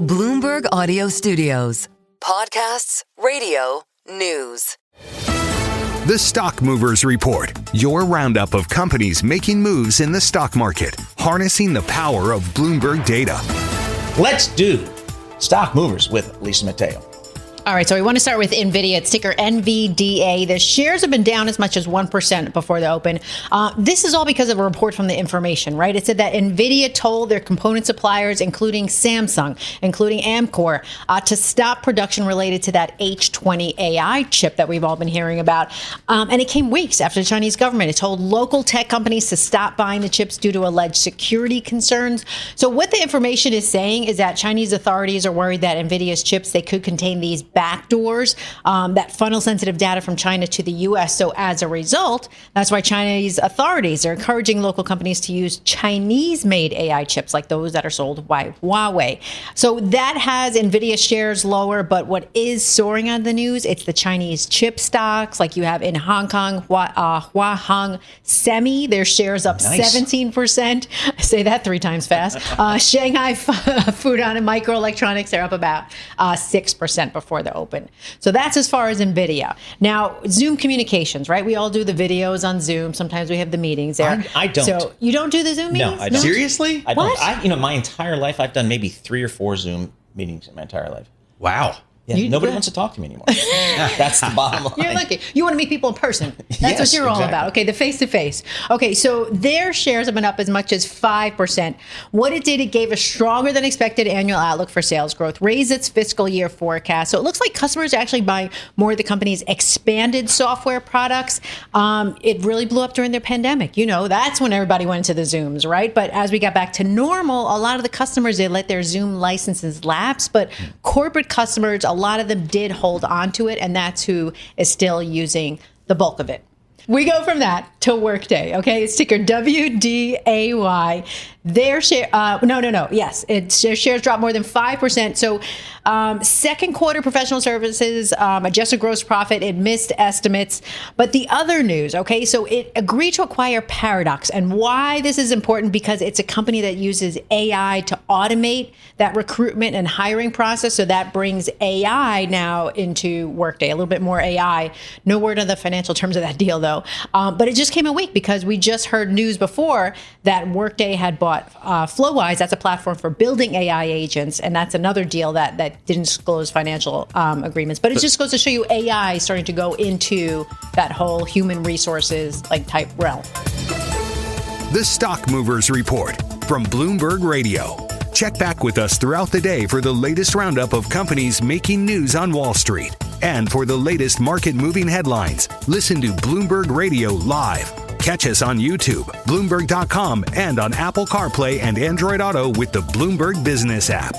Bloomberg Audio Studios. Podcasts, radio, news. The Stock Movers Report, your roundup of companies making moves in the stock market, harnessing the power of Bloomberg data. Let's do Stock Movers with Lisa Mateo. All right, so we want to start with Nvidia. It's ticker NVDA. The shares have been down as much as 1% before the open. This is all because of a report from The Information, right? It said that Nvidia told their component suppliers, including Samsung, including Amkor, to stop production related to that H20 AI chip that we've all been hearing about. And it came weeks after the Chinese government. It told local tech companies to stop buying the chips due to alleged security concerns. So what The Information is saying is that Chinese authorities are worried that Nvidia's chips, they could contain these backdoors that funnel sensitive data from China to the U.S. So as a result, that's why Chinese authorities are encouraging local companies to use Chinese-made AI chips like those that are sold by Huawei. So that has Nvidia shares lower, but what is soaring on the news, it's the Chinese chip stocks like you have in Hong Kong, Huahong Semi, their shares up 17%. I say that 3 times fast. Shanghai Fudan and Microelectronics, they're up about 6% before the open. So that's as far as Nvidia. Now, Zoom communications, right? We all do the videos on Zoom. Sometimes we have the meetings there. I don't. So you don't do the Zoom meetings? No, I don't. Seriously? I don't. What? My entire life, I've done maybe 3 or 4 Zoom meetings in my entire life. Wow. Yeah, nobody wants to talk to me anymore. That's the bottom line. You're lucky. You want to meet people in person. That's Yes, what you're all exactly. about. Okay, the face-to-face. Okay, so their shares have been up as much as 5%. What it did, it gave a stronger than expected annual outlook for sales growth, raised its fiscal year forecast. So it looks like customers are actually buying more of the company's expanded software products. It really blew up during the pandemic. You know, that's when everybody went to the Zooms, right? But as we got back to normal, a lot of the customers, they let their Zoom licenses lapse. But corporate customers, a lot of them did hold on to it, and that's who is still using the bulk of it. We go from that to Workday, okay? It's ticker WDAY. Their share, their shares dropped more than 5%. So second quarter professional services, adjusted gross profit, it missed estimates. But the other news, okay, so it agreed to acquire Paradox. And why this is important, because it's a company that uses AI to automate that recruitment and hiring process. So that brings AI now into Workday, a little bit more AI. No word on the financial terms of that deal, though. But it just came a week because we just heard news before that Workday had bought Flowise. That's a platform for building AI agents. And that's another deal that didn't disclose financial agreements. But it just goes to show you AI starting to go into that whole human resources like type realm. The Stock Movers Report from Bloomberg Radio. Check back with us throughout the day for the latest roundup of companies making news on Wall Street. And for the latest market-moving headlines, listen to Bloomberg Radio live. Catch us on YouTube, Bloomberg.com, and on Apple CarPlay and Android Auto with the Bloomberg Business app.